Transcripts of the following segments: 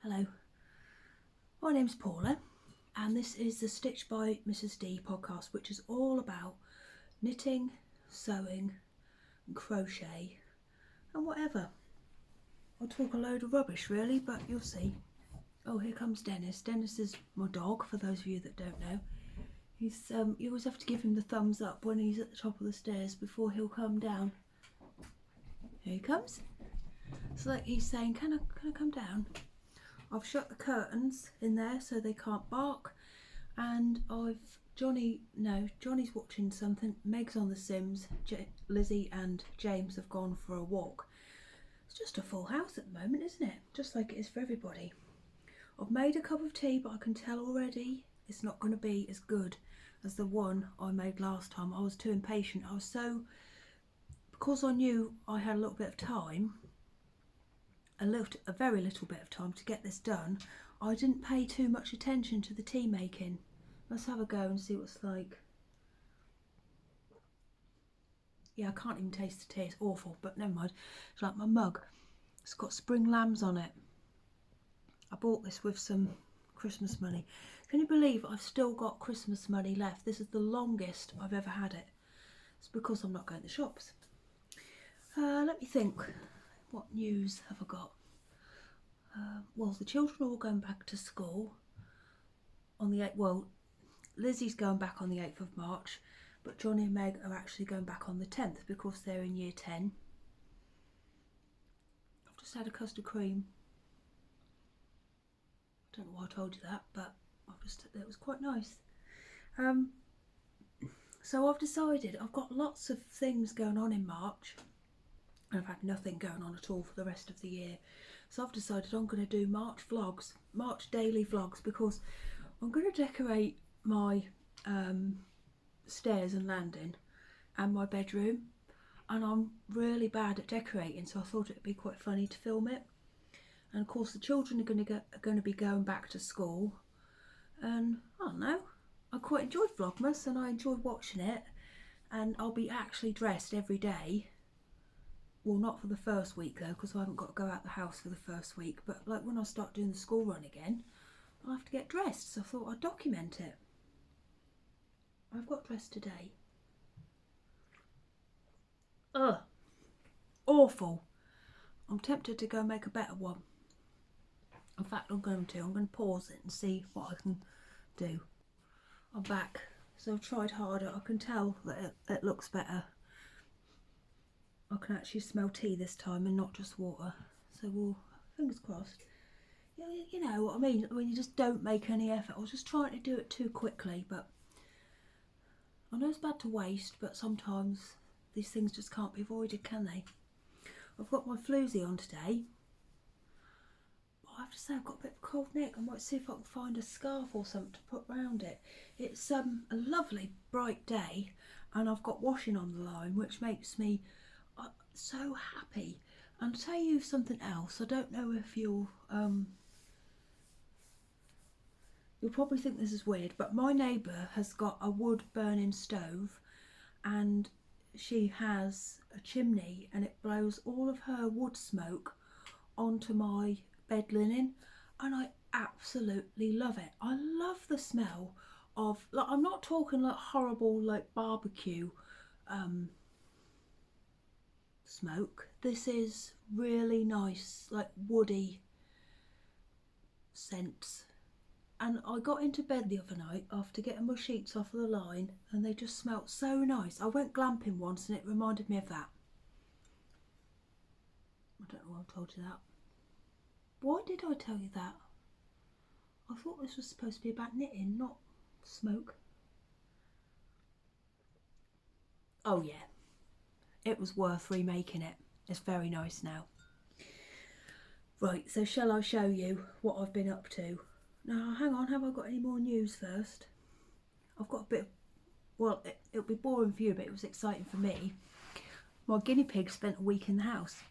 Hello, my name's Paula and this is the Stitch by Mrs D podcast, which is all about knitting, sewing and crochet and whatever. I'll talk a load of rubbish really, but you'll see. Oh, here comes Dennis. Dennis is my dog, for those of you that don't know. You always have to give him the thumbs up when he's at the top of the stairs before he'll come down. Here he comes. It's like he's saying, can I come down? I've shut the curtains in there so they can't bark, and Johnny's watching something, Meg's on The Sims, Lizzie and James have gone for a walk. It's just a full house at the moment, isn't it? Just like it is for everybody. I've made a cup of tea, but I can tell already it's not going to be as good as the one I made last time. I was too impatient. Because I knew I had a little bit of time, a very little bit of time to get this done, I didn't pay too much attention to the tea making. Let's have a go and see what it's like. Yeah, I can't even taste the tea, it's awful, but never mind. It's like my mug. It's got spring lambs on it. I bought this with some Christmas money. Can you believe I've still got Christmas money left? This is the longest I've ever had it. It's because I'm not going to the shops. Let me think. What news have I got? Well, the children are all going back to school on the 8th. Well, Lizzie's going back on the 8th of March, but Johnny and Meg are actually going back on the 10th because they're in year 10. I've just had a custard cream. I don't know why I told you that, but it was quite nice. So I've decided I've got lots of things going on in March. I've had nothing going on at all for the rest of the year. So I've decided I'm going to do March vlogs, March daily vlogs, because I'm going to decorate my stairs and landing and my bedroom. And I'm really bad at decorating, so I thought it'd be quite funny to film it. And of course the children are going to be going back to school. And I don't know, I quite enjoyed Vlogmas and I enjoyed watching it. And I'll be actually dressed every day. Well, not for the first week though, because I haven't got to go out the house for the first week, but like when I start doing the school run again, I'll have to get dressed, so I thought I'd document it. I've got dressed today. Ugh, awful. I'm tempted to go make a better one. In fact, I'm going to pause it and see what I can do. I'm back, so I've tried harder. I can tell that it looks better. I can actually smell tea this time and not just water. So we'll, fingers crossed. You know what I mean, when you just don't make any effort. I was just trying to do it too quickly, but I know it's bad to waste, but sometimes these things just can't be avoided, can they? I've got my floozy on today. But I have to say I've got a bit of a cold neck. I might see if I can find a scarf or something to put round it. It's a lovely bright day and I've got washing on the line, which makes me so happy. And I'll tell you something else. I don't know if you'll probably think this is weird, but my neighbour has got a wood burning stove and she has a chimney and it blows all of her wood smoke onto my bed linen and I absolutely love it. I love the smell of, like, I'm not talking like horrible like barbecue smoke. This is really nice, like woody scents. And I got into bed the other night after getting my sheets off of the line and they just smelt so nice. I went glamping once and it reminded me of that. I don't know why I told you that. Why did I tell you that? I thought this was supposed to be about knitting, not smoke. Oh yeah, it was worth remaking it. It's very nice now. Right, so shall I show you what I've been up to? Now, hang on, have I got any more news first? I've got a bit of, well, it'll be boring for you, but it was exciting for me. My guinea pig spent a week in the house.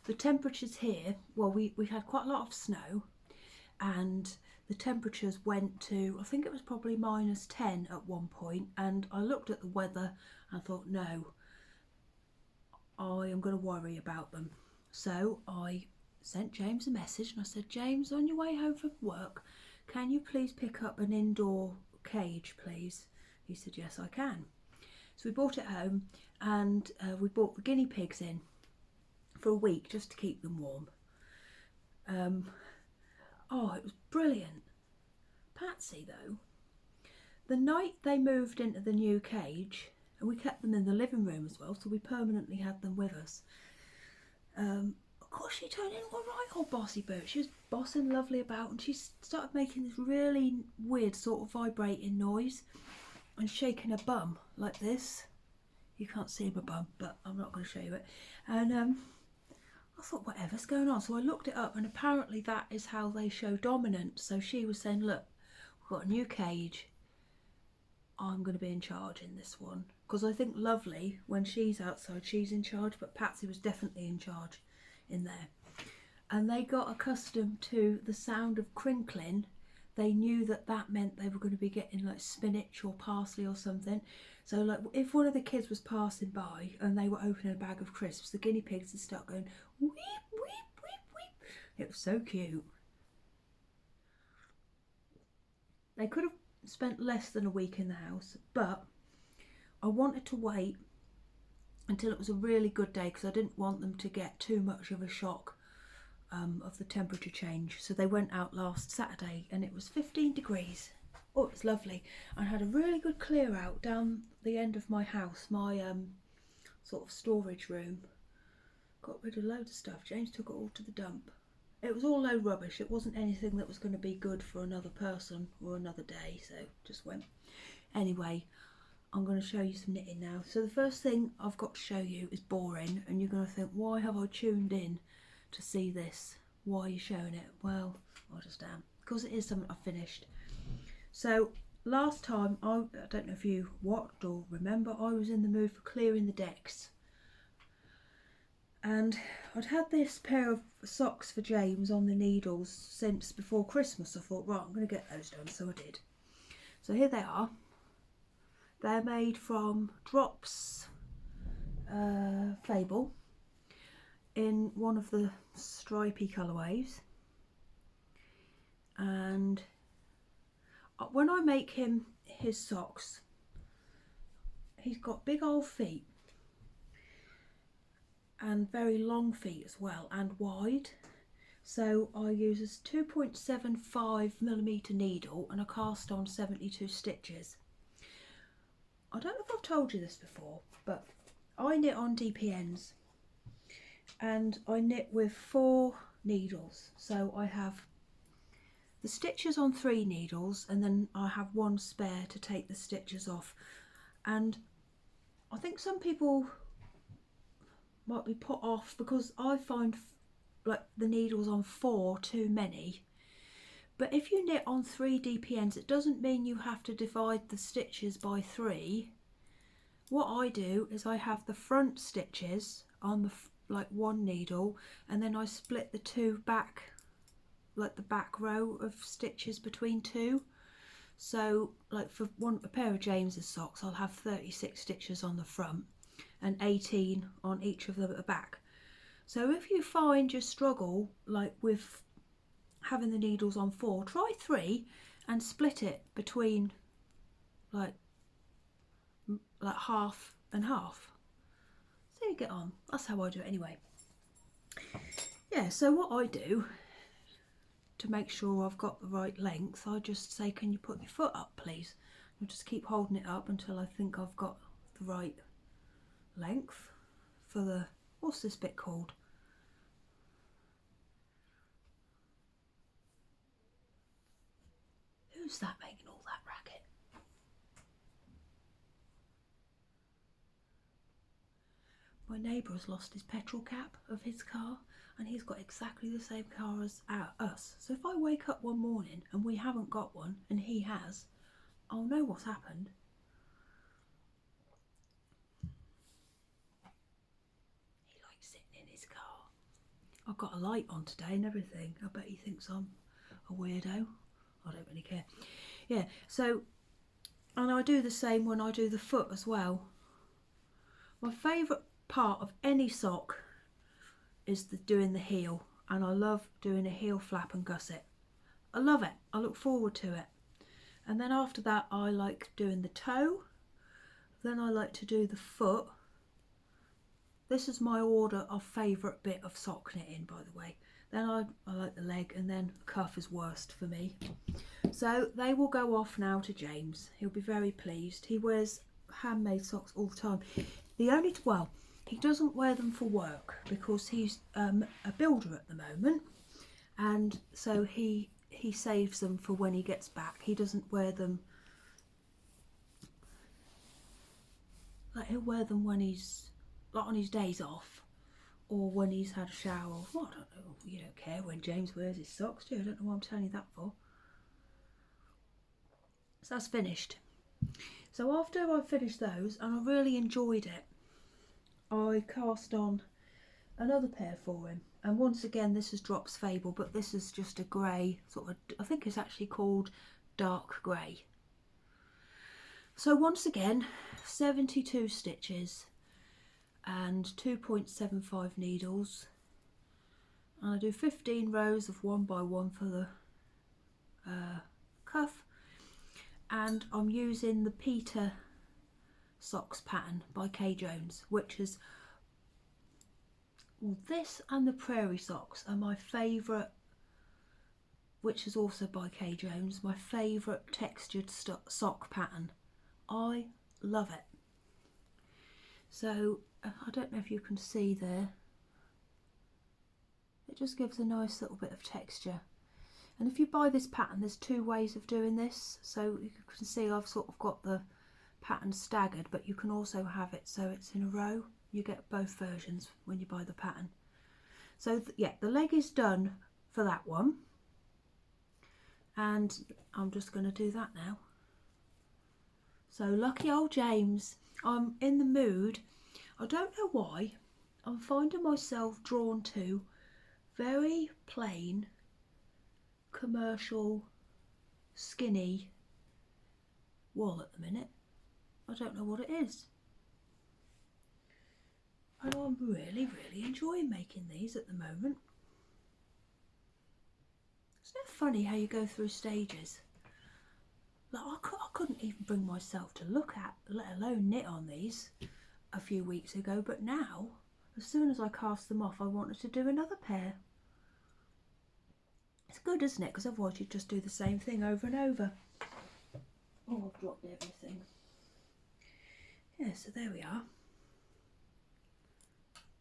The temperatures here, well, we had quite a lot of snow and the temperatures went to, I think it was probably -10 at one point, and I looked at the weather and thought, no, I am going to worry about them. So I sent James a message and I said, James, on your way home from work, can you please pick up an indoor cage, please? He said, yes, I can. So we brought it home and we brought the guinea pigs in for a week just to keep them warm. Oh, it was brilliant. Patsy, though, the night they moved into the new cage, and we kept them in the living room as well, so we permanently had them with us. Of course, she turned into a right old bossy bird. She was bossing lovely about, and she started making this really weird sort of vibrating noise and shaking her bum like this. You can't see my bum, but I'm not going to show you it. And I thought, whatever's going on? So I looked it up, and apparently that is how they show dominance. So she was saying, look, we've got a new cage. I'm going to be in charge in this one. Because I think Lovely, when she's outside, she's in charge, but Patsy was definitely in charge in there. And they got accustomed to the sound of crinkling. They knew that that meant they were going to be getting like spinach or parsley or something. So like if one of the kids was passing by and they were opening a bag of crisps, the guinea pigs would start going weep, weep, weep, weep. It was so cute. They could have spent less than a week in the house, but I wanted to wait until it was a really good day because I didn't want them to get too much of a shock of the temperature change. So they went out last Saturday and it was 15 degrees. Oh, it was lovely. I had a really good clear out down the end of my house, my sort of storage room. Got rid of loads of stuff. James took it all to the dump. It was all low rubbish. It wasn't anything that was going to be good for another person or another day, so just went. Anyway, I'm going to show you some knitting now. So the first thing I've got to show you is boring, and you're going to think, why have I tuned in to see this? Why are you showing it? Well, I just am, because it is something I finished. So last time, I don't know if you watched or remember, I was in the mood for clearing the decks. And I'd had this pair of socks for James on the needles since before Christmas. I thought, right, I'm going to get those done, so I did. So here they are. They're made from Drops Fable in one of the stripy colourways. And when I make him his socks, he's got big old feet and very long feet as well, and wide. So I use a 2.75mm needle and a cast on 72 stitches. I don't know if I've told you this before, but I knit on DPNs and I knit with 4 needles. So I have the stitches on 3 needles and then I have 1 spare to take the stitches off. And I think some people might be put off because I find like the needles on 4 too many. But if you knit on 3 DPNs, it doesn't mean you have to divide the stitches by 3. What I do is I have the front stitches on the like 1 needle, and then I split the 2 back, like the back row of stitches between 2. So like for a pair of James's socks, I'll have 36 stitches on the front and 18 on each of them at the back. So if you find you struggle like with having the needles on 4, try 3 and split it between like half and half. So you get on. That's how I do it anyway. Yeah, so what I do to make sure I've got the right length, I just say, can you put your foot up please? I'll just keep holding it up until I think I've got the right length for the, what's this bit called? Who's that making all that racket? My neighbour has lost his petrol cap of his car and he's got exactly the same car as us. So if I wake up one morning and we haven't got one and he has, I'll know what's happened. He likes sitting in his car. I've got a light on today and everything. I bet he thinks I'm a weirdo. I don't really care. Yeah, so, and I do the same when I do the foot as well. My favourite part of any sock is doing the heel. and I love doing a heel flap and gusset. I love it. I look forward to it. And then after that I like doing the toe. Then I like to do the foot. This is my order of favourite bit of sock knitting, by the way. Then I like the leg, and then the cuff is worst for me. So they will go off now to James. He'll be very pleased. He wears handmade socks all the time. Well, he doesn't wear them for work because he's a builder at the moment, and so he saves them for when he gets back. He doesn't wear them, like he'll wear them when he's like on his days off or when he's had a shower. Well, I don't know, you don't care when James wears his socks, do you? I don't know what I'm telling you that for. So that's finished. So after I finished those, and I really enjoyed it, I cast on another pair for him. And once again, this is Drop's Fable, but this is just a grey, sort of, I think it's actually called dark grey. So once again, 72 stitches and 2.75 needles. And I do 15 rows of 1 by 1 for the cuff. And I'm using the Peter socks pattern by Kay Jones, which is, well, this and the Prairie socks are my favourite, which is also by Kay Jones, my favourite textured sock pattern. I love it. So I don't know if you can see there, it just gives a nice little bit of texture. And if you buy this pattern, there's two ways of doing this. So you can see I've sort of got the pattern staggered, but you can also have it so it's in a row. You get both versions when you buy the pattern. So yeah, the leg is done for that one, and I'm just going to do that now. So lucky old James. I'm in the mood. I don't know why, I'm finding myself drawn to very plain, commercial, skinny wool at the minute. I don't know what it is. And I'm really enjoying making these at the moment. Isn't it funny how you go through stages? Like I couldn't even bring myself to look at, let alone knit on these a few weeks ago, but now, as soon as I cast them off, I wanted to do another pair. It's good, isn't it? Because otherwise you'd just do the same thing over and over. Oh, I've dropped everything. Yeah, so there we are.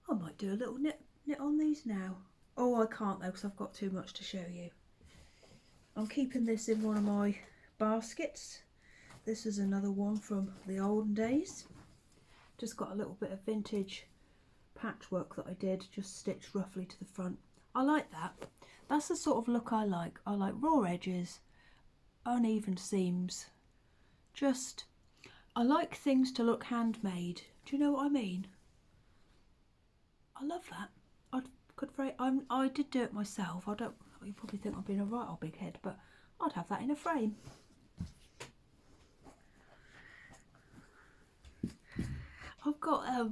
I might do a little knit on these now. Oh, I can't though, because I've got too much to show you. I'm keeping this in one of my baskets. This is another one from the olden days. Just got a little bit of vintage patchwork that I did, just stitched roughly to the front. I like that. That's the sort of look I like. I like raw edges, uneven seams. Just, I like things to look handmade. Do you know what I mean? I love that. I did do it myself. You probably think I'm being a right old big head, but I'd have that in a frame. I've got I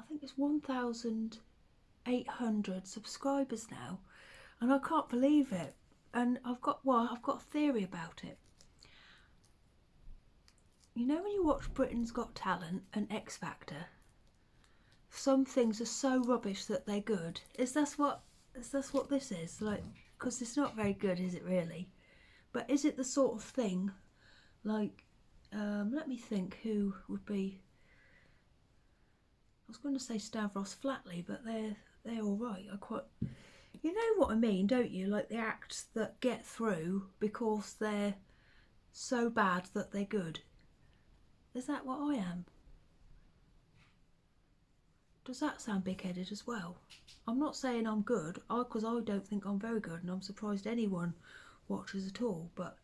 think it's 1,800 subscribers now, and I can't believe it. And I've got a theory about it. You know when you watch Britain's Got Talent and X Factor, some things are so rubbish that they're good. Is that what this is? Like, because it's not very good, is it really? But is it the sort of thing like, let me think who would be, I was going to say Stavros Flatley, but they're all right. You know what I mean, don't you? Like the acts that get through because they're so bad that they're good. Is that what I am? Does that sound big-headed as well? I'm not saying I'm good, because I don't think I'm very good, and I'm surprised anyone watches at all, but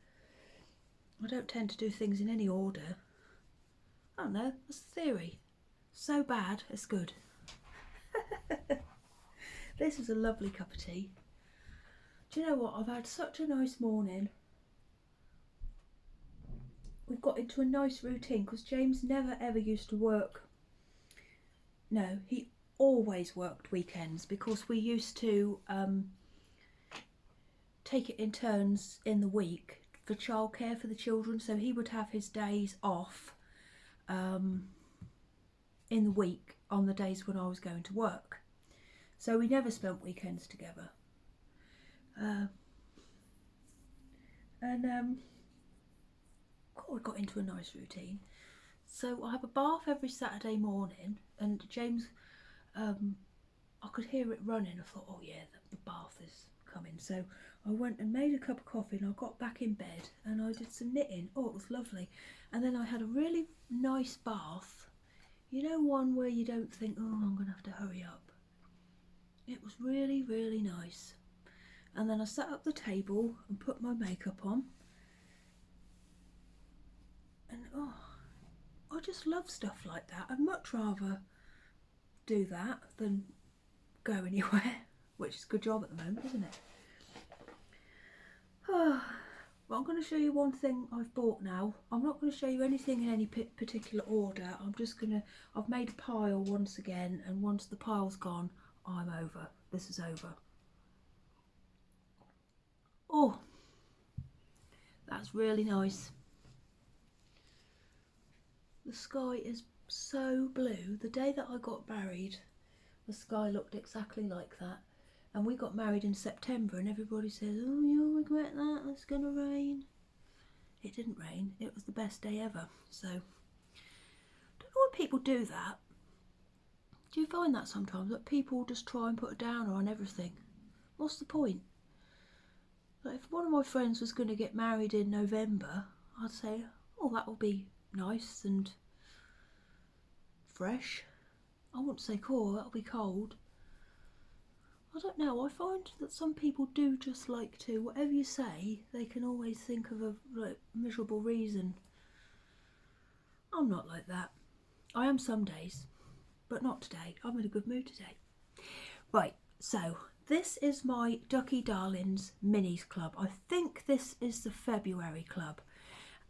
I don't tend to do things in any order. I don't know, that's the theory. So bad, it's good. This is a lovely cup of tea. Do you know what? I've had such a nice morning. We've got into a nice routine because James never ever used to work. No, he always worked weekends because we used to take it in turns in the week for childcare for the children. So he would have his days off in the week on the days when I was going to work. So we never spent weekends together. We got into a nice routine. So I have a bath every Saturday morning, and James, I could hear it running. I thought, oh yeah, the bath is coming. So I went and made a cup of coffee, and I got back in bed and I did some knitting. Oh, it was lovely. And then I had a really nice bath. You know, one where you don't think, oh, I'm going to have to hurry up. It was really, really nice. And then I set up the table and put my makeup on. And oh, I just love stuff like that. I'd much rather do that than go anywhere, which is a good job at the moment, isn't it? Well, I'm going to show you one thing I've bought now. I'm not going to show you anything in any particular order. I've made a pile once again, and once the pile's gone, I'm over. This is over. Oh, that's really nice. The sky is so blue. The day that I got married, the sky looked exactly like that. And we got married in September, and everybody says, oh, you'll regret that, it's going to rain. It didn't rain. It was the best day ever. So, I don't know why people do that. Do you find that sometimes, that people just try and put a downer on everything? What's the point? Like, if one of my friends was going to get married in November, I'd say, oh, that will be nice and fresh. I wouldn't say, cool, that'll be cold. I don't know, I find that some people do just like to, whatever you say, they can always think of a miserable reason. I'm not like that. I am some days, but not today. I'm in a good mood today. Right, so this is my Ducky Darlings Minis Club. I think this is the February club.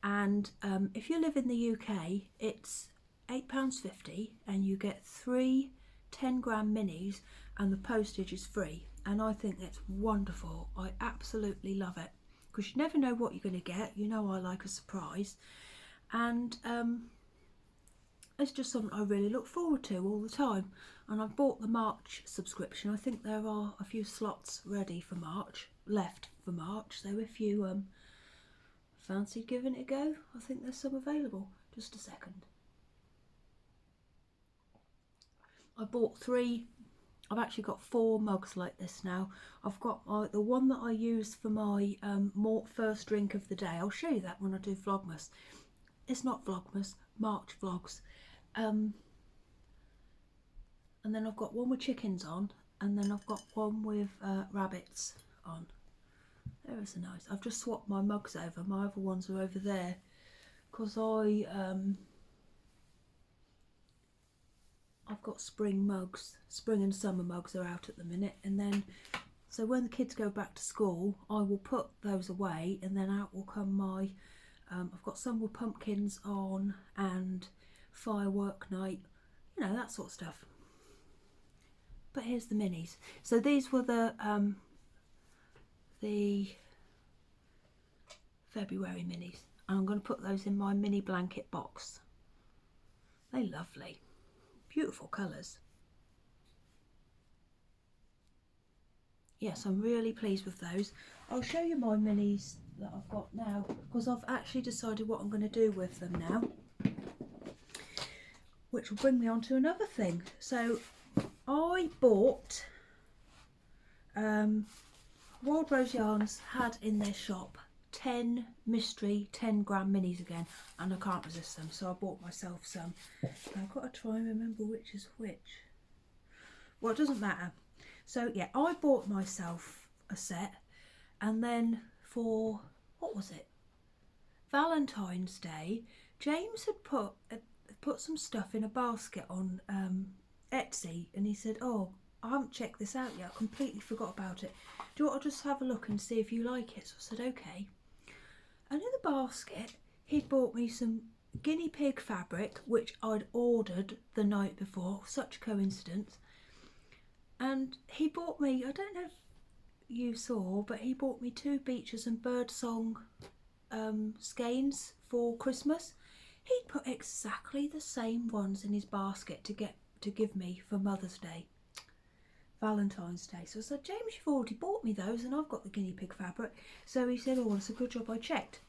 And if you live in the UK, it's £8.50 and you get 3 10-gram minis and the postage is free. And I think that's wonderful. I absolutely love it because you never know what you're going to get. You know, I like a surprise. And it's just something I really look forward to all the time. And I've bought the March subscription. I think there are a few slots ready for March, left for March. So if you fancy giving it a go, I think there's some available. Just a second. I bought 3. I've actually got 4 mugs like this now. I've got the one that I use for my first drink of the day. I'll show you that when I do Vlogmas. It's not Vlogmas, March vlogs. And then I've got one with chickens on, and then I've got one with rabbits on. There is a nice. I've just swapped my mugs over. My other ones are over there because I've got spring mugs. Spring and summer mugs are out at the minute, and then so when the kids go back to school, I will put those away, and then out will come my. I've got some with pumpkins on and firework night, you know, that sort of stuff. But here's the minis. So these were the February minis. I'm going to put those in my mini blanket box. They're lovely. Beautiful colours. Yes, I'm really pleased with those. I'll show you my minis that I've got now because I've actually decided what I'm going to do with them now, which will bring me on to another thing. So I bought Wild Rose Yarns had in their shop 10 mystery 10-gram minis again, and I can't resist them, so I bought myself some. I've got to try and remember which is which. Well, it doesn't matter. So yeah, I bought myself a set, and then for, what was it, Valentine's Day, James had put some stuff in a basket on Etsy, and he said, oh, I haven't checked this out yet, I completely forgot about it. Do you want to just have a look and see if you like it? So I said, okay. And in the basket, he'd bought me some guinea pig fabric, which I'd ordered the night before. Such coincidence. And he bought me, I don't know if you saw, but he bought me 2 beaches and birdsong skeins for Christmas. He'd put exactly the same ones in his basket to give me for Mother's Day, Valentine's Day. So I said, James, you've already bought me those and I've got the guinea pig fabric. So he said, oh, it's a good job I checked.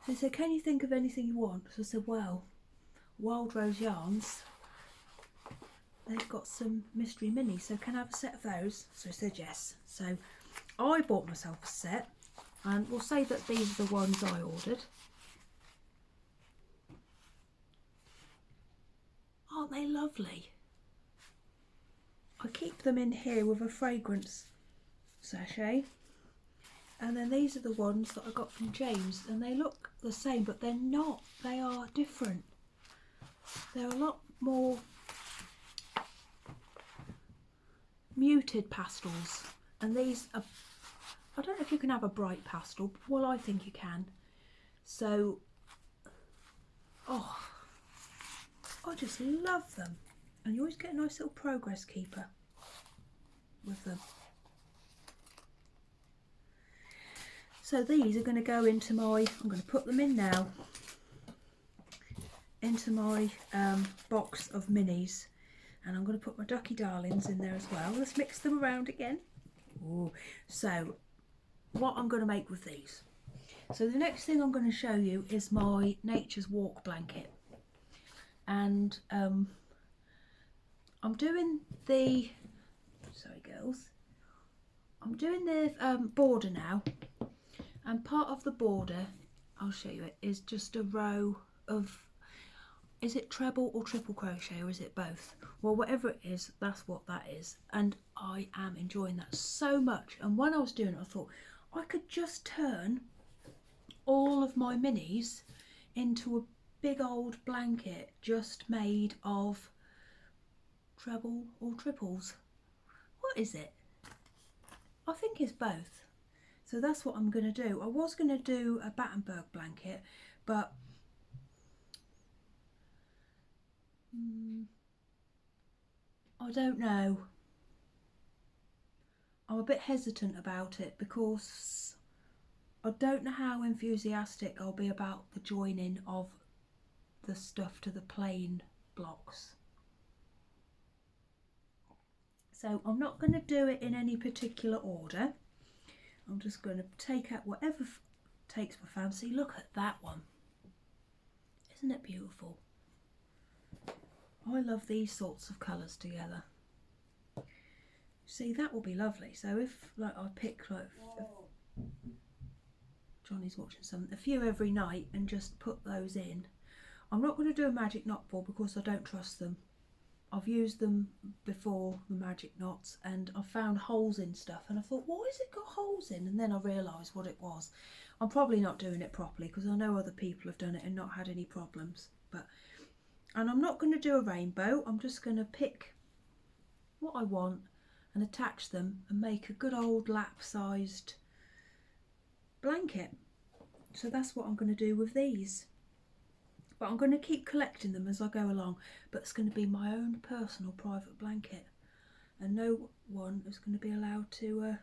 So he said, can you think of anything you want? So I said, well, Wild Rose Yarns, they've got some mystery minis, so can I have a set of those? So he said yes. So I bought myself a set, and we'll say that these are the ones I ordered. Aren't they lovely? I keep them in here with a fragrance sachet. And then these are the ones that I got from James, and they look the same, but they're not. They are different. They're a lot more muted pastels, and these are, I don't know if you can have a bright pastel, but well, I think you can. So, oh, I just love them. And you always get a nice little progress keeper with them. So these are going to go into my, I'm going to put them in now, into my box of minis. And I'm going to put my Ducky Darlings in there as well. Let's mix them around again. Ooh. So, what I'm going to make with these. So the next thing I'm going to show you is my Nature's Walk blanket. And I'm doing the, sorry girls, I'm doing the border now. And part of the border, I'll show you it, is just a row of, is it treble or triple crochet, or is it both? Well, whatever it is, that's what that is. And I am enjoying that so much. And when I was doing it, I thought I could just turn all of my minis into a big old blanket just made of treble or triples. What is it? I think it's both. So that's what I'm going to do. I was going to do a Battenberg blanket, but I don't know. I'm a bit hesitant about it because I don't know how enthusiastic I'll be about the joining of the stuff to the plain blocks. So I'm not going to do it in any particular order. I'm just going to take out whatever takes my fancy. Look at that one. Isn't it beautiful? I love these sorts of colours together. See, that will be lovely. So if like I pick like Johnny's watching some, a few every night and just put those in. I'm not going to do a magic knot ball because I don't trust them. I've used them before, the magic knots, and I found holes in stuff and I thought, why has it got holes in? And then I realised what it was. I'm probably not doing it properly because I know other people have done it and not had any problems. And I'm not going to do a rainbow. I'm just going to pick what I want and attach them and make a good old lap-sized blanket. So that's what I'm going to do with these. But I'm going to keep collecting them as I go along, but it's going to be my own personal private blanket, and no one is going to be allowed to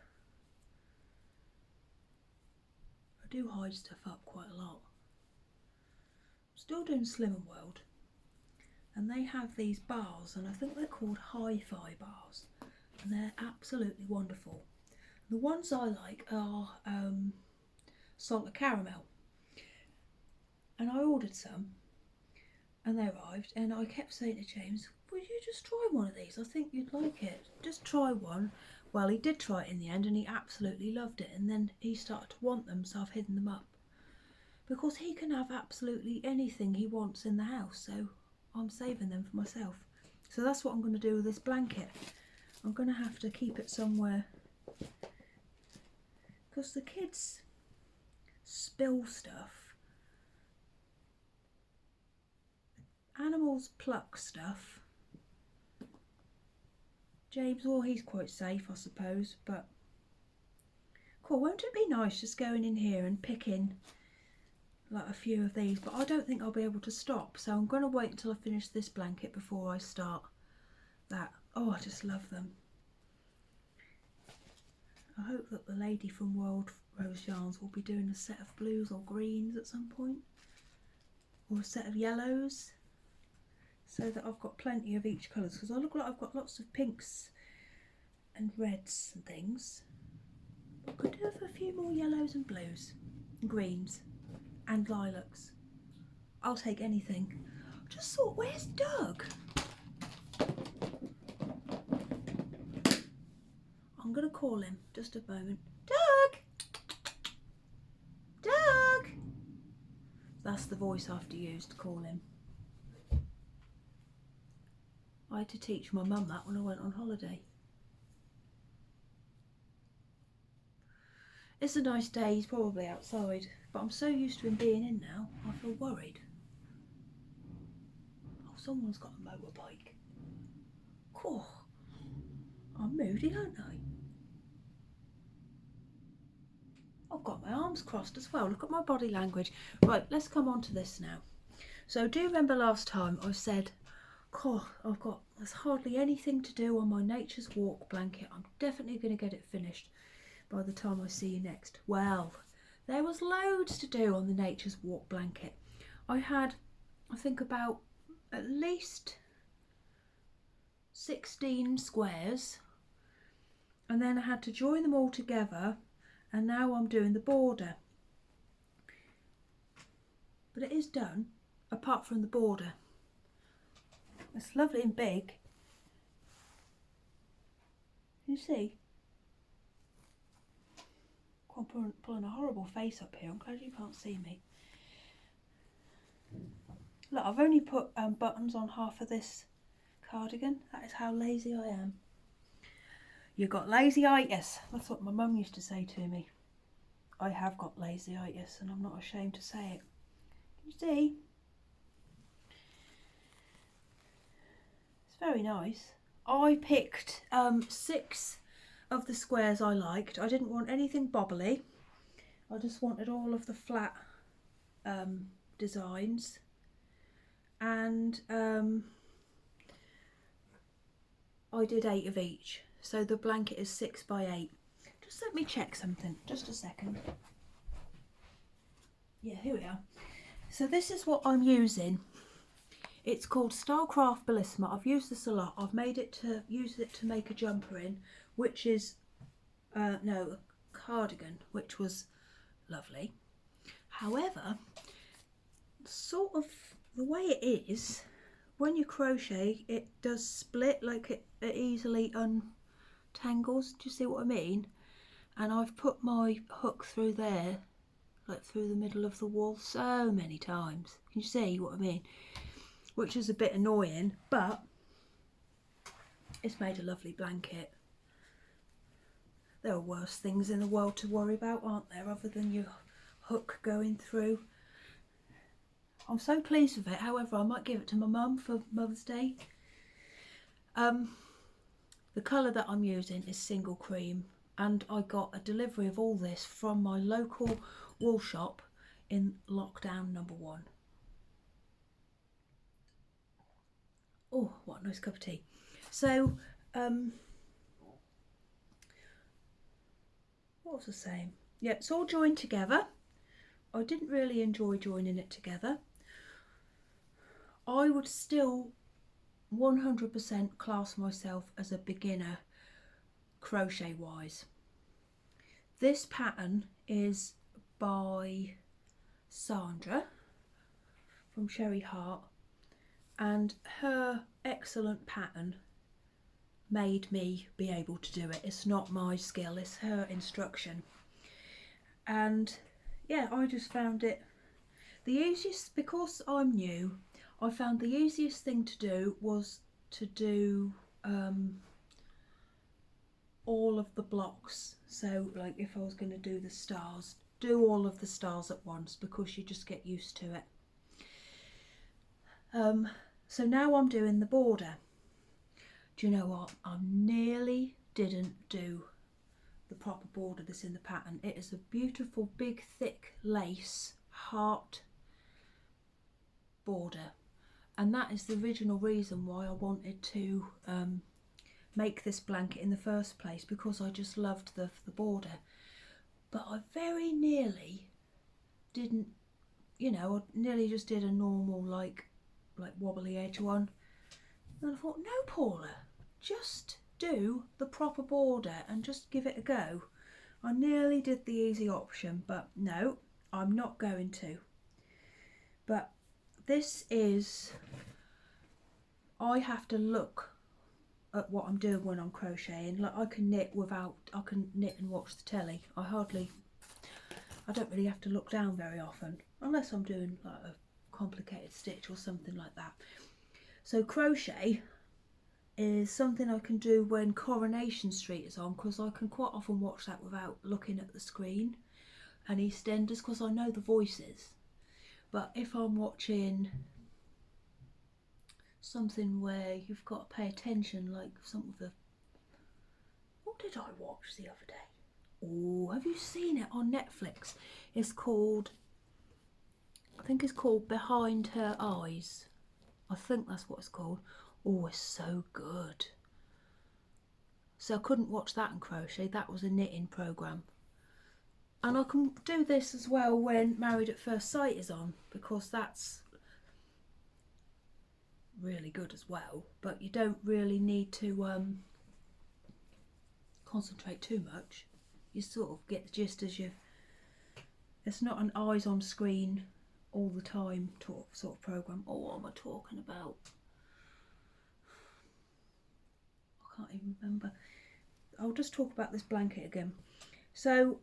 I do hide stuff up quite a lot. I'm still doing Slim and World, and they have these bars, and I think they're called hi-fi bars, and they're absolutely wonderful. The ones I like are salted caramel, and I ordered some and they arrived, and I kept saying to James, would you just try one of these? I think you'd like it. Just try one. Well, he did try it in the end and he absolutely loved it, and then he started to want them, so I've hidden them up because he can have absolutely anything he wants in the house, so I'm saving them for myself. So that's what I'm going to do with this blanket. I'm going to have to keep it somewhere because the kids spill stuff. Animals pluck stuff. James, well, he's quite safe, I suppose, but cool, won't it be nice just going in here and picking like a few of these? But I don't think I'll be able to stop, so I'm going to wait until I finish this blanket before I start that. Oh, I just love them. I hope that the lady from World Rose Yarns will be doing a set of blues or greens at some point, or a set of yellows, so that I've got plenty of each colours, because I look like I've got lots of pinks and reds and things. I could do with a few more yellows and blues and greens and lilacs. I'll take anything. Just thought, where's Doug? I'm going to call him, just a moment. Doug! Doug! That's the voice I have to use to call him. I had to teach my mum that when I went on holiday. It's a nice day, he's probably outside, but I'm so used to him being in now, I feel worried. Oh, someone's got a motorbike. Cool. I'm moody, aren't I? I've got my arms crossed as well. Look at my body language. Right, let's come on to this now. So do you remember last time I said, God, there's hardly anything to do on my Nature's Walk blanket. I'm definitely going to get it finished by the time I see you next. Well, there was loads to do on the Nature's Walk blanket. I had, I think, about at least 16 squares, and then I had to join them all together, and now I'm doing the border. But it is done, apart from the border. It's lovely and big. You see? I'm pulling a horrible face up here. I'm glad you can't see me. Look, I've only put buttons on half of this cardigan. That is how lazy I am. You got lazy-itis. That's what my mum used to say to me. I have got lazy-itis, and I'm not ashamed to say it. Can you see? It's very nice. I picked 6 of the squares I liked. I didn't want anything bobbly. I just wanted all of the flat designs. And I did 8 of each. So the blanket is 6 by 8. Just let me check something, just a second. Yeah, here we are. So this is what I'm using. It's called Starcraft Bellissima. I've used this a lot. I've used it to make a jumper in, which is, a cardigan, which was lovely. However, sort of the way it is, when you crochet, it does split, like it easily untangles. Do you see what I mean? And I've put my hook through there, like through the middle of the wall, so many times. Can you see what I mean? Which is a bit annoying, but it's made a lovely blanket. There are worse things in the world to worry about, aren't there, other than your hook going through. I'm so pleased with it. However, I might give it to my mum for Mother's Day. The colour that I'm using is single cream, and I got a delivery of all this from my local wool shop in lockdown number 1. Oh, what a nice cup of tea. So, what was I saying? Yeah, it's all joined together. I didn't really enjoy joining it together. I would still 100% class myself as a beginner crochet wise. This pattern is by Sandra from Sherry Hart, and her excellent pattern made me be able to do it. It's not my skill, it's her instruction. And yeah, I just found it the easiest, because I'm new. I found the easiest thing to do was to do all of the blocks. So like if I was going to do the stars, do all of the stars at once, because you just get used to it. So now I'm doing the border. Do you know what? I nearly didn't do the proper border that's in the pattern. It is a beautiful big thick lace heart border, and that is the original reason why I wanted to make this blanket in the first place because I just loved the border. But I very nearly didn't, you know, I nearly just did a normal like wobbly edge one. And I thought, no, Paula, just do the proper border and just give it a go. I nearly did the easy option, but no, I'm not going to. But this is, I have to look at what I'm doing when I'm crocheting. Like I can knit and watch the telly. I don't really have to look down very often, unless I'm doing like a complicated stitch or something like that. So crochet is something I can do when Coronation Street is on, because I can quite often watch that without looking at the screen, and EastEnders because I know the voices. But if I'm watching something where you've got to pay attention, like some of the, what did I watch the other day? Oh, have you seen it on Netflix? It's called, I think it's called Behind Her Eyes. I think that's what it's called. Oh, it's so good. So I couldn't watch that in crochet. That was a knitting programme. And I can do this as well when Married at First Sight is on, because that's really good as well. But you don't really need to concentrate too much. You sort of get the gist as you... It's not an eyes on screen all the time sort of programme. Oh, what am I talking about? I can't even remember. I'll just talk about this blanket again. So,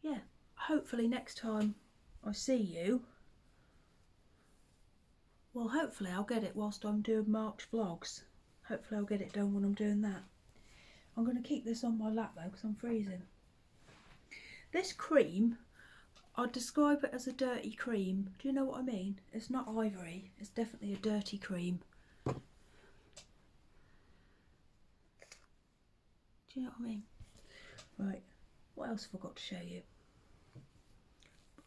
yeah, hopefully next time I see you, well, hopefully I'll get it whilst I'm doing March vlogs. Hopefully I'll get it done when I'm doing that. I'm going to keep this on my lap though because I'm freezing. This cream, I'd describe it as a dirty cream. Do you know what I mean? It's not ivory, it's definitely a dirty cream. Do you know what I mean? Right, what else have I got to show you?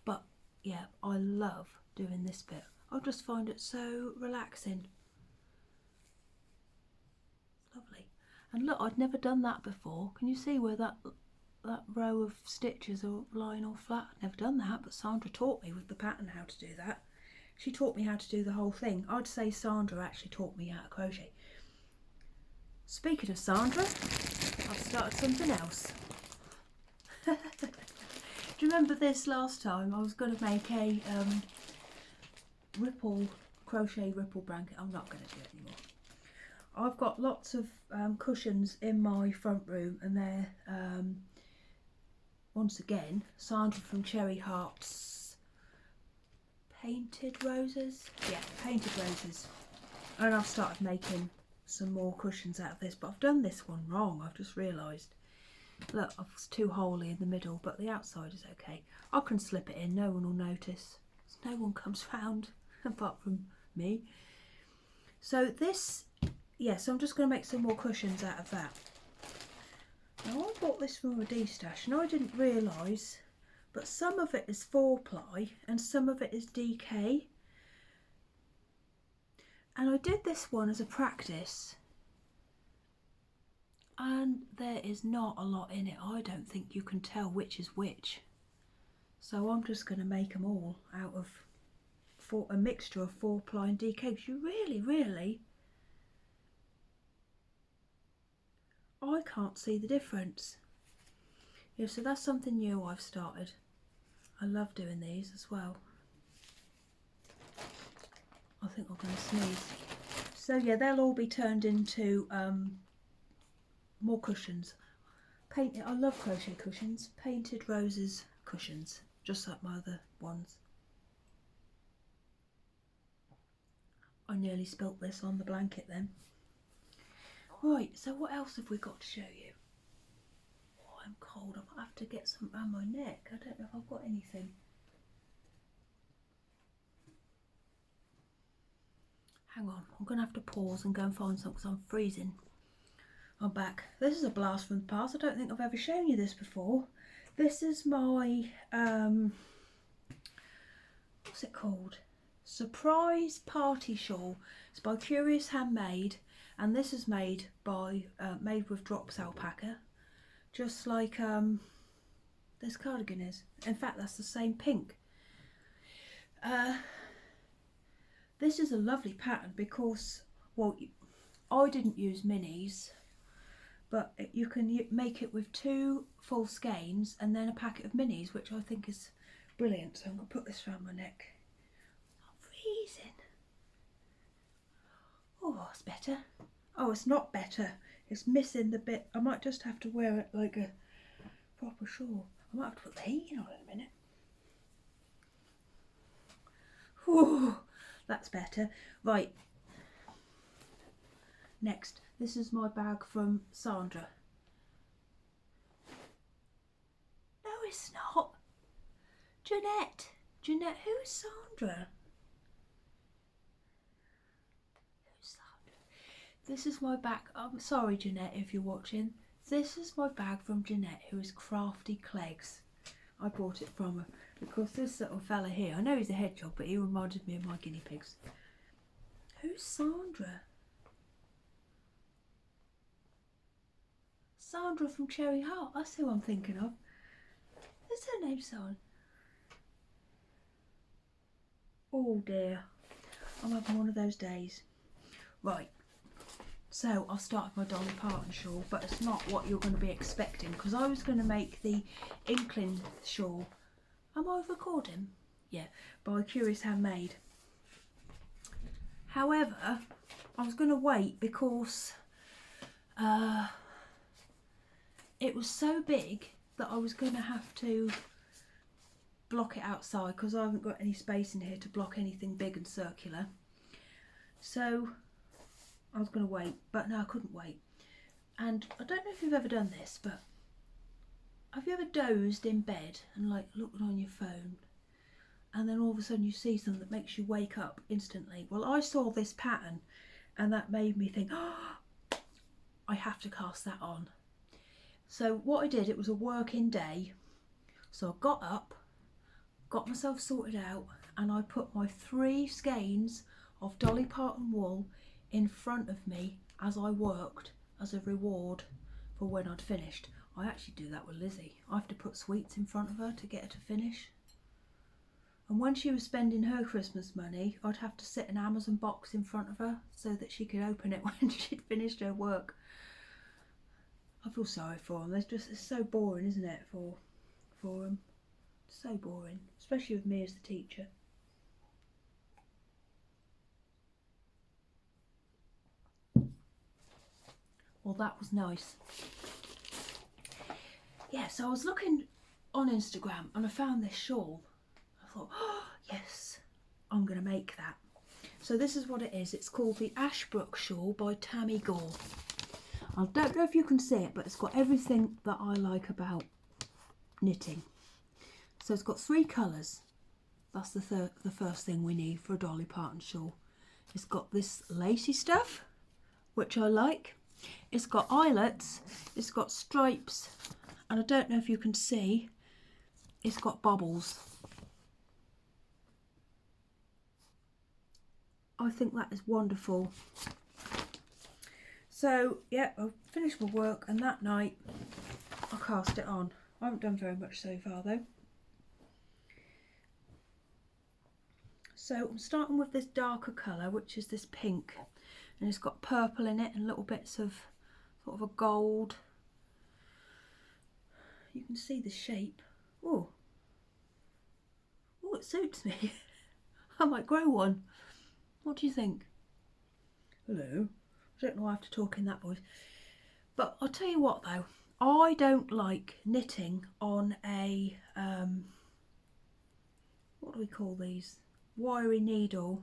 But yeah, I love doing this bit. I just find it so relaxing. It's lovely. And look, I'd never done that before. Can you see where that row of stitches are lying all flat? I'd never done that, but Sandra taught me with the pattern how to do that. She taught me how to do the whole thing. I'd say Sandra actually taught me how to crochet. Speaking of Sandra, I've started something else. Do you remember this last time? I was going to make a crochet ripple blanket. I'm not going to do it anymore. I've got lots of cushions in my front room, and they're once again Sandra from Cherry Heart's Painted Roses. Yeah, Painted Roses. And I've started making some more cushions out of this, but I've done this one wrong. I've just realised. Look, it's too holey in the middle, but the outside is okay. I can slip it in, no one will notice. No one comes round apart from me. So this, yes, I'm just going to make some more cushions out of that. Now I bought this from a D-stash and I didn't realise, but some of it is 4-ply and some of it is DK. And I did this one as a practice, and there is not a lot in it. I don't think you can tell which is which. So I'm just going to make them all out of a mixture of 4-ply and DK, because you really, I can't see the difference. Yeah, so that's something new I've started. I love doing these as well. I think I'm going to sneeze. So yeah, they'll all be turned into more cushions. I love crochet cushions. Painted Roses cushions, just like my other ones. I nearly spilt this on the blanket then. Right, so what else have we got to show you? Oh, I'm cold. I might have to get some around my neck. I don't know if I've got anything. Hang on, I'm going to have to pause and go and find some because I'm freezing. I'm back. This is a blast from the past. I don't think I've ever shown you this before. This is my, what's it called? Surprise Party Shawl. It's by Curious Handmade, and this is made by made with drops alpaca, just like this cardigan is. In fact, that's the same pink. This is a lovely pattern because, well, I didn't use minis, but you can make it with 2 full skeins and then a packet of minis, which I think is brilliant. So I'm going to put this around my neck. I'm freezing. Oh, it's better. Oh, it's not better. It's missing the bit. I might just have to wear it like a proper shawl. I might have to put the heating on in a minute. Oh, that's better. Right. Next, this is my bag from Sandra. No, it's not. Jeanette. Jeanette, who is Sandra? Who's Sandra? This is my bag. I'm sorry, Jeanette, if you're watching. This is my bag from Jeanette, who is Crafty Clegs. I bought it from her because this little fella here, I know he's a hedgehog, but he reminded me of my guinea pigs. Who's Sandra? Sandra from Cherry Heart, that's who I'm thinking of. Is her name Sandra? Oh dear, I'm having one of those days. Right, so I've started my Dolly Parton shawl, but it's not what you're going to be expecting, because I was going to make the Inkling shawl. Am I recording? Yeah, by Curious Handmade. However, I was going to wait because it was so big that I was going to have to block it outside, because I haven't got any space in here to block anything big and circular. So I was going to wait, but no, I couldn't wait. And I don't know if you've ever done this, but have you ever dozed in bed and like looked on your phone and then all of a sudden you see something that makes you wake up instantly? Well, I saw this pattern and that made me think, oh, I have to cast that on. So what I did, it was a working day, so I got up, got myself sorted out, and I put my 3 skeins of Dolly Parton wool in front of me as I worked, as a reward for when I'd finished. I actually do that with Lizzie. I have to put sweets in front of her to get her to finish. And when she was spending her Christmas money, I'd have to sit an Amazon box in front of her so that she could open it when she'd finished her work. I feel sorry for them. It's so boring, isn't it, for them? So boring, especially with me as the teacher. Well, that was nice. Yeah, so I was looking on Instagram and I found this shawl. I thought, oh, yes, I'm going to make that. So this is what it is. It's called the Ashbrook Shawl by Tammy Gore. I don't know if you can see it, but it's got everything that I like about knitting. So it's got 3 colours. That's the first thing we need for a Dolly Parton shawl. It's got this lacy stuff, which I like. It's got eyelets, it's got stripes, and I don't know if you can see, it's got bubbles. I think that is wonderful. So yeah, I finished my work and that night I cast it on. I haven't done very much so far though. So I'm starting with this darker colour, which is this pink, and it's got purple in it and little bits of sort of a gold. You can see the shape. Oh, it suits me. I might grow one. What do you think? Hello. I don't know why I have to talk in that voice. But I'll tell you what though, I don't like knitting on a, what do we call these? Wiry needle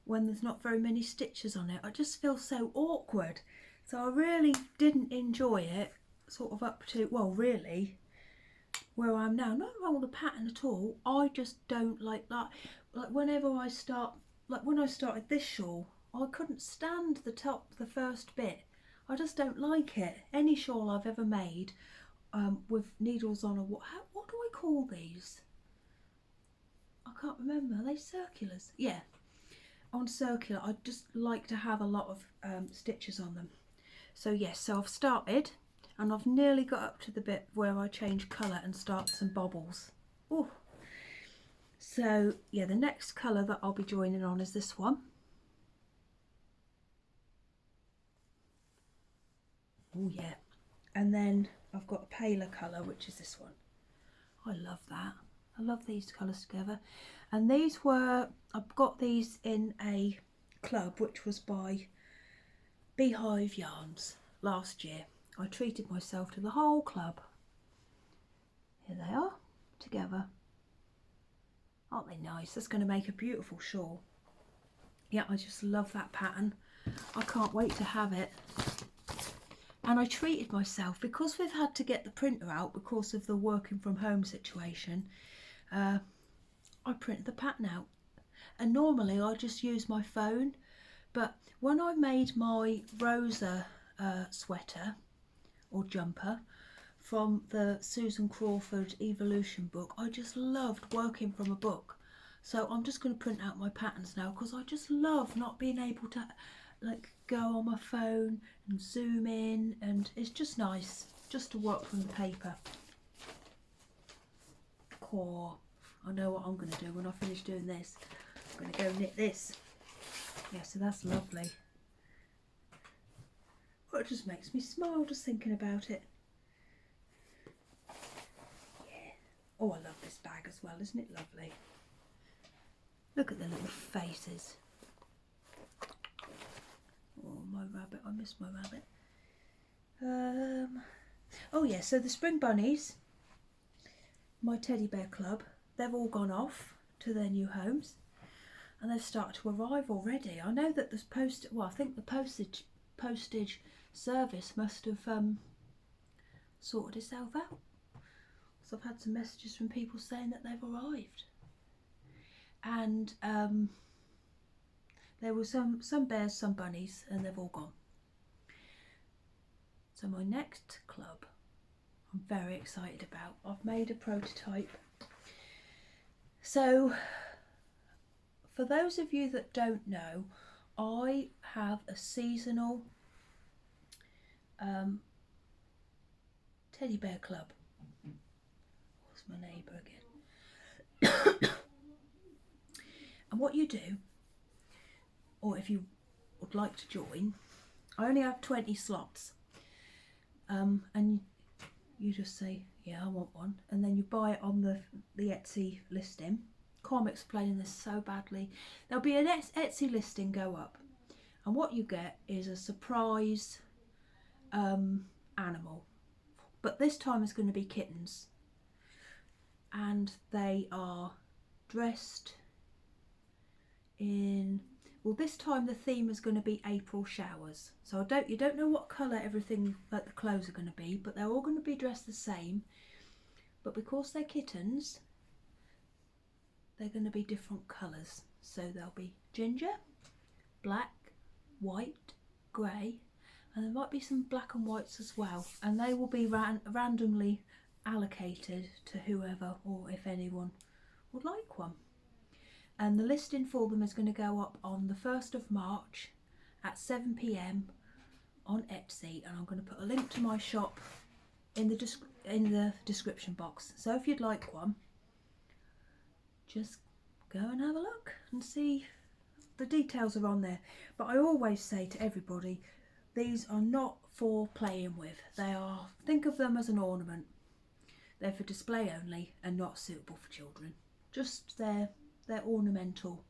when there's not very many stitches on it. I just feel so awkward. So I really didn't enjoy it sort of up to, well, really, where I am now. Not wrong with the pattern at all. I just don't like that. Like whenever I start, like when I started this shawl, I couldn't stand the first bit. I just don't like it. Any shawl I've ever made with needles on, or what do I call these? I can't remember, are they circulars? Yeah, on circular. I just like to have a lot of stitches on them. So yes, so I've started and I've nearly got up to the bit where I change colour and start some bobbles. Oh, so yeah, the next colour that I'll be joining on is this one. Oh yeah, and then I've got a paler colour, which is this one. I love that. I love these colours together. And these were, I've got these in a club which was by Beehive Yarns last year. I treated myself to the whole club. Here they are together. Aren't they nice? That's going to make a beautiful shawl. Yeah, I just love that pattern. I can't wait to have it. And I treated myself because we've had to get the printer out because of the working from home situation. I printed the pattern out, and normally I just use my phone, but when I made my Rosa sweater or jumper from the Susan Crawford Evolution book, I just loved working from a book. So I'm just going to print out my patterns now because I just love not being able to like go on my phone and zoom in, and it's just nice just to work from the paper. Core. I know what I'm going to do when I finish doing this. I'm going to go knit this. Yeah, so that's lovely. Oh, it just makes me smile just thinking about it. Yeah. Oh, I love this bag as well, isn't it lovely? Look at the little faces. Oh, my rabbit, I miss my rabbit. Oh yeah, so the Spring Bunnies, my teddy bear club, they've all gone off to their new homes and they've started to arrive already. I know that I think the postage service must have sorted itself out. So I've had some messages from people saying that they've arrived. And there were some bears, some bunnies, and they've all gone. So my next club I'm very excited about. I've made a prototype. So for those of you that don't know, I have a seasonal teddy bear club. What's my neighbour again? And what you do, or if you would like to join, I only have 20 slots. And you just say, yeah, I want one, and then you buy it on the Etsy listing. I'm explaining this so badly. There'll be an Etsy listing go up, and what you get is a surprise animal, but this time it's going to be kittens, and they are dressed in, well, this time the theme is going to be April showers. So you don't know what colour everything, like the clothes, are going to be, but they're all going to be dressed the same. But because they're kittens, they're going to be different colours. So they'll be ginger, black, white, grey, and there might be some black and whites as well. And they will be randomly allocated to whoever, or if anyone would like one. And the listing for them is going to go up on the 1st of March at 7 PM on Etsy, and I'm going to put a link to my shop in the description box. So if you'd like one, just go and have a look and see. The details are on there. But I always say to everybody, these are not for playing with. They are, think of them as an ornament. They're for display only and not suitable for children. Just they're ornamental.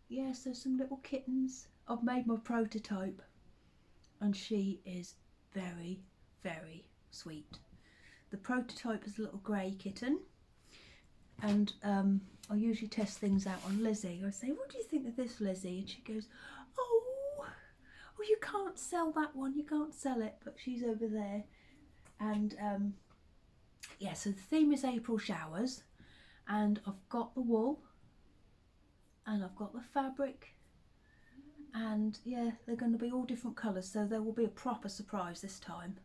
Yes, there's some little kittens. I've made my prototype and she is very, very sweet. The prototype is a little grey kitten, and I usually test things out on Lizzie. I say, what do you think of this, Lizzie? And she goes, oh, you can't sell that one, you can't sell it, but she's over there. And yeah, so the theme is April showers, and I've got the wool and I've got the fabric, and yeah, they're going to be all different colours, so there will be a proper surprise this time.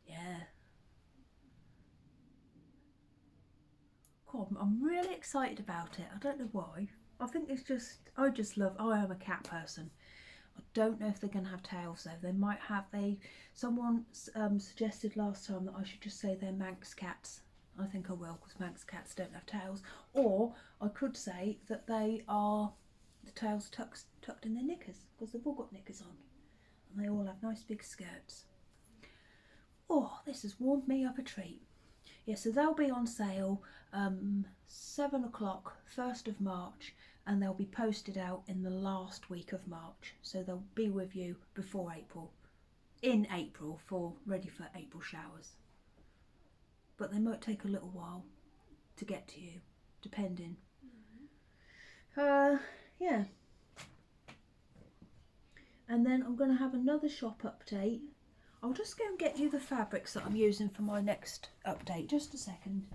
Yeah. God, I'm really excited about it. I don't know why. I think it's just, I am a cat person. I don't know if they're going to have tails though. They might have, someone suggested last time that I should just say they're Manx cats. I think I will, because Manx cats don't have tails. Or I could say that they are the tails tucked in their knickers, because they've all got knickers on. And they all have nice big skirts. Oh, this has warmed me up a treat. Yeah, so they'll be on sale 7 o'clock, 1st of March, and they'll be posted out in the last week of March. So they'll be with you before April, in April, ready for April showers. But they might take a little while to get to you, depending. Yeah. And then I'm going to have another shop update. I'll just go and get you the fabrics that I'm using for my next update. Just a second.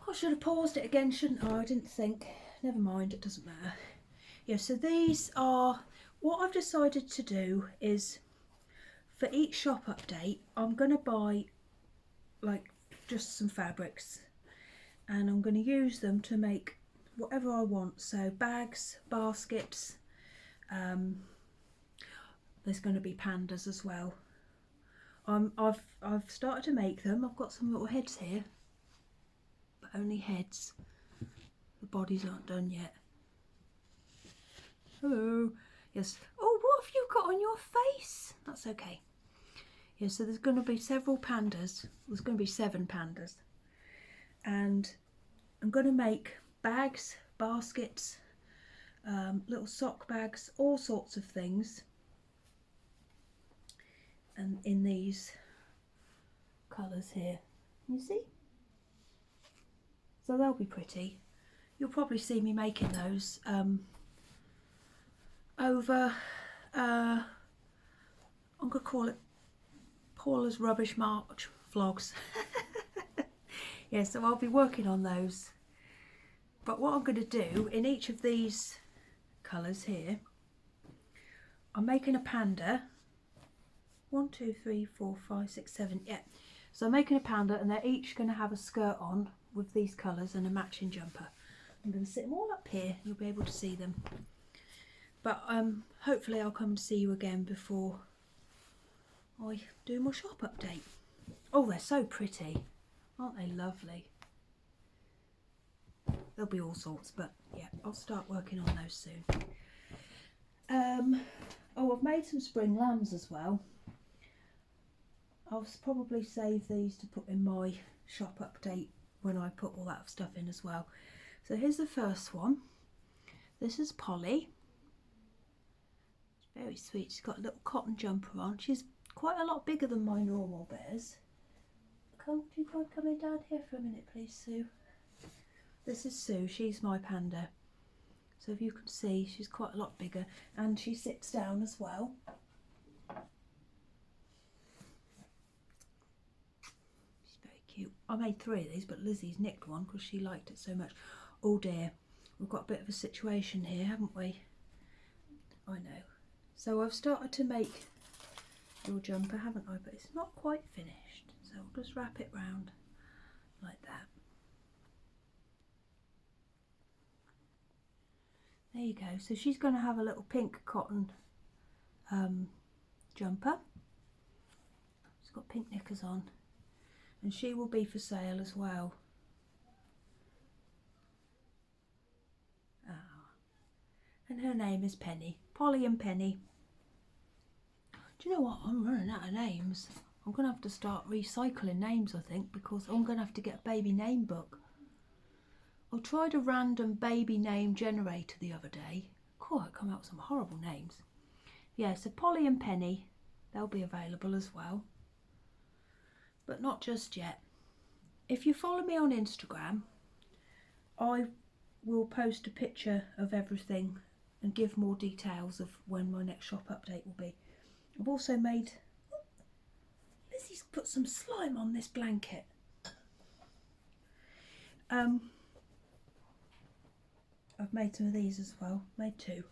I should have paused it again, shouldn't I? I didn't think. Never mind, it doesn't matter. Yeah, so these are, what I've decided to do is, for each shop update, I'm going to buy like just some fabrics, and I'm going to use them to make whatever I want. So bags, baskets, there's going to be pandas as well. I've started to make them. I've got some little heads here, but only heads. The bodies aren't done yet. Hello. Yes. Oh, what have you got on your face? That's okay. Yeah, so there's going to be several pandas. There's going to be 7 pandas. And I'm going to make bags, baskets, little sock bags, all sorts of things. And in these colours here. You see? So they'll be pretty. You'll probably see me making those over, I'm going to call it Paula's Rubbish March vlogs. Yeah, so I'll be working on those. But what I'm going to do in each of these colours here, I'm making a panda. 1, 2, 3, 4, 5, 6, 7. Yeah. So I'm making a panda, and they're each going to have a skirt on with these colours and a matching jumper. I'm going to sit them all up here. You'll be able to see them. But hopefully I'll come to see you again before I do my shop update. Oh, they're so pretty. Aren't they lovely? There'll be all sorts, but yeah, I'll start working on those soon. Oh, I've made some spring lambs as well. I'll probably save these to put in my shop update when I put all that stuff in as well. So here's the first one. This is Polly. It's very sweet. She's got a little cotton jumper on. She's quite a lot bigger than my normal bears. Do you mind coming down here for a minute, please, Sue? This is Sue. She's my panda. So if you can see, she's quite a lot bigger, and she sits down as well. She's very cute. I made 3 of these, but Lizzie's nicked one because she liked it so much. Oh dear, we've got a bit of a situation here, haven't we? I know. So I've started to make your jumper, haven't I? But it's not quite finished. So I'll just wrap it round like that. There you go. So she's going to have a little pink cotton jumper. She's got pink knickers on, and she will be for sale as well. And her name is Penny. Polly and Penny. Do you know what? I'm running out of names. I'm going to have to start recycling names, I think, because I'm going to have to get a baby name book. I tried a random baby name generator the other day. Cool, it come out with some horrible names. Yeah, so Polly and Penny, they'll be available as well. But not just yet. If you follow me on Instagram, I will post a picture of everything and give more details of when my next shop update will be. I've also made... Lizzie's put some slime on this blanket. I've made some of these as well, made 2.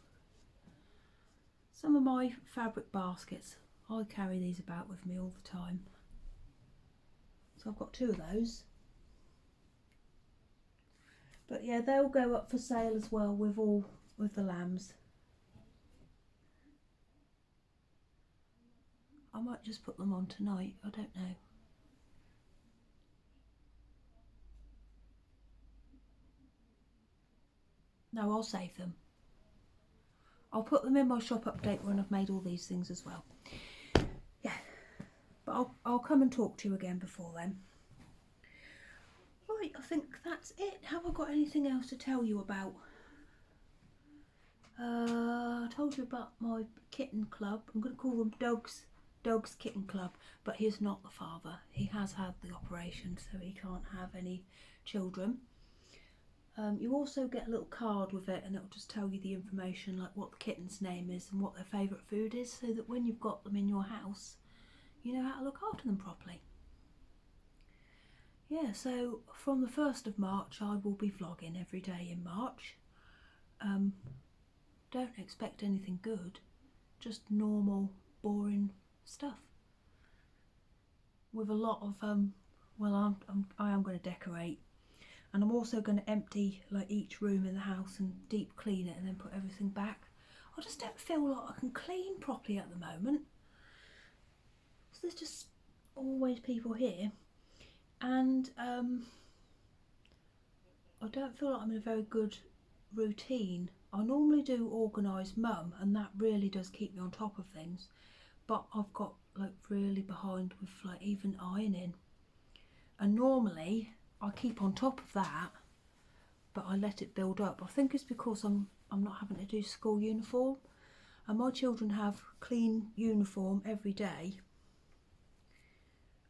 Some of my fabric baskets, I carry these about with me all the time. So I've got 2 of those. But yeah, they'll go up for sale as well with the lambs. I might just put them on tonight, I don't know. No, I'll save them. I'll put them in my shop update when I've made all these things as well. Yeah, but I'll come and talk to you again before then. Right, I think that's it. Have I got anything else to tell you about? I told you about my kitten club. I'm going to call them Dogs Kitten Club, but he's not the father. He has had the operation, so he can't have any children. You also get a little card with it, and it'll just tell you the information, like what the kitten's name is and what their favourite food is, so that when you've got them in your house, you know how to look after them properly. Yeah, so from the 1st of March I will be vlogging every day in March. Don't expect anything good, just normal, boring stuff. With a lot of, I am going to decorate. And I'm also going to empty like each room in the house and deep clean it and then put everything back. I just don't feel like I can clean properly at the moment. So there's just always people here. And I don't feel like I'm in a very good routine. I normally do organise mum, and that really does keep me on top of things. But I've got like really behind with like even ironing. And normally I keep on top of that, but I let it build up. I think it's because I'm not having to do school uniform, and my children have clean uniform every day.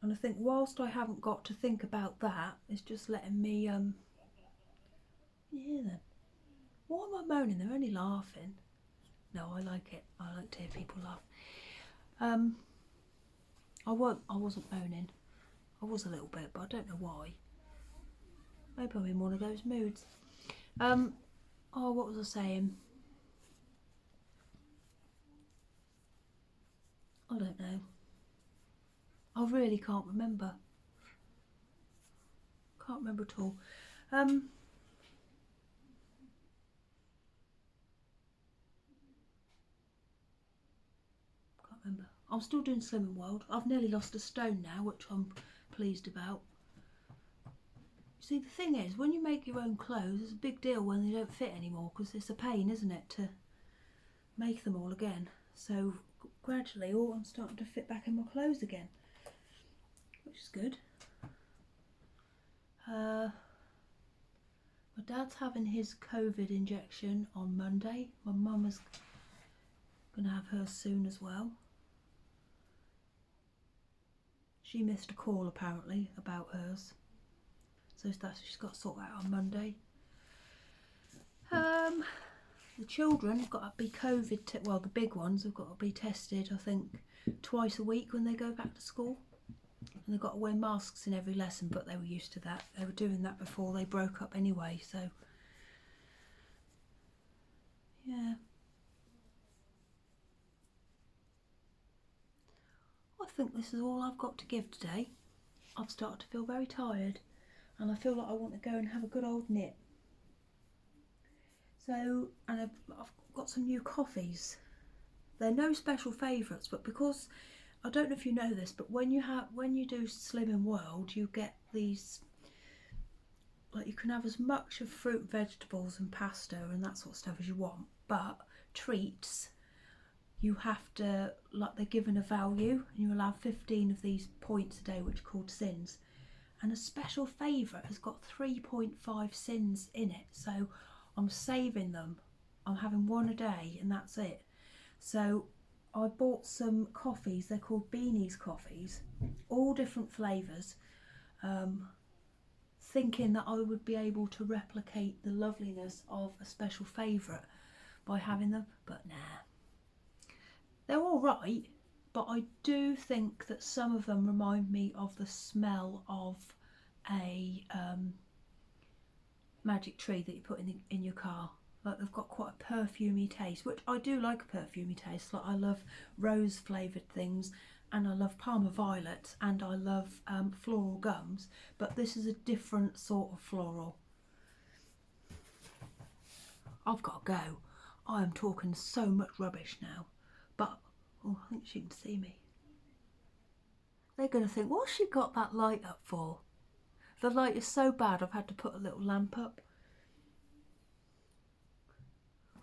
And I think whilst I haven't got to think about that, it's just letting me can you hear them? Why am I moaning? They're only laughing. No, I like it. I like to hear people laugh. I wasn't moaning. I was a little bit, but I don't know why. Maybe I'm in one of those moods. Oh, what was I saying? I don't know. I really can't remember. Can't remember at all. Can't remember. I'm still doing Slimming World. I've nearly lost a stone now, which I'm pleased about. See, the thing is, when you make your own clothes, it's a big deal when they don't fit anymore, because it's a pain, isn't it, to make them all again. So gradually, I'm starting to fit back in my clothes again, which is good. My dad's having his COVID injection on Monday. My mum is going to have hers soon as well. She missed a call apparently about hers, so she's got to sort that out on Monday. The children have got to be COVID, well the big ones have got to be tested I think twice a week when they go back to school, and they've got to wear masks in every lesson, but they were used to that. They were doing that before they broke up anyway, so yeah. I think this is all I've got to give today. I've started to feel very tired, and I feel like I want to go and have a good old knit. So, and I've got some new coffees. They're no special favourites, but because, I don't know if you know this, but when you do Slimming World, you get these, like you can have as much of fruit and vegetables and pasta and that sort of stuff as you want, but treats, you have to, like they're given a value, and you're allowed 15 of these points a day, which are called sins. And a special favourite has got 3.5 sins in it, so I'm saving them. I'm having one a day and that's it. So I bought some coffees, they're called Beanies coffees, all different flavours, thinking that I would be able to replicate the loveliness of a special favourite by having them, but nah. They're all right, but I do think that some of them remind me of the smell of a magic tree that you put in your car. Like they've got quite a perfumey taste, which I do like a perfumey taste. Like I love rose flavoured things, and I love Parma Violet, and I love floral gums, but this is a different sort of floral. I've got to go. I am talking so much rubbish now, but oh, I think she can see me. They're going to think, what's she got that light up for? The light is so bad I've had to put a little lamp up.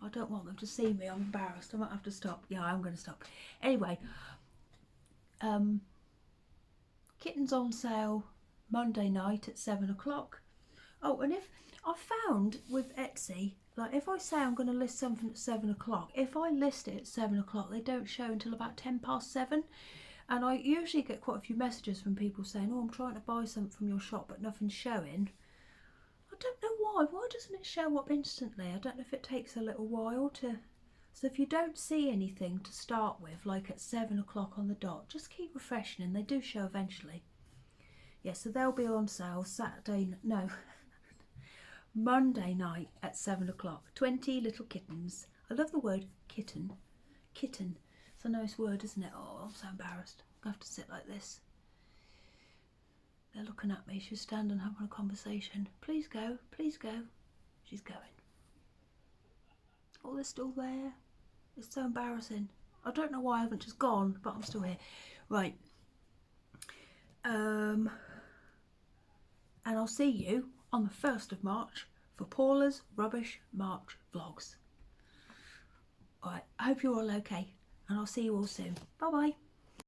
I don't want them to see me, I'm embarrassed. I might have to stop. Yeah, I'm going to stop. Anyway, kittens on sale Monday night at 7 o'clock. Oh, and if I found with Etsy, like if I say I'm going to list something at 7 o'clock, if I list it at 7 o'clock, they don't show until about 10 past 7. And I usually get quite a few messages from people saying, oh, I'm trying to buy something from your shop, but nothing's showing. I don't know why. Why doesn't it show up instantly? I don't know if it takes a little while to... So if you don't see anything to start with, like at 7 o'clock on the dot, just keep refreshing and they do show eventually. Yeah, so they'll be on sale Monday night at 7 o'clock. 20 little kittens. I love the word kitten. Kitten. It's a nice word, isn't it? Oh, I'm so embarrassed. I have to sit like this. They're looking at me. She's standing having a conversation. Please go. Please go. She's going. Oh, they're still there. It's so embarrassing. I don't know why I haven't just gone, but I'm still here. Right. And I'll see you on the 1st of March for Paula's Rubbish March vlogs. Alright, I hope you're all okay, and I'll see you all soon. Bye bye.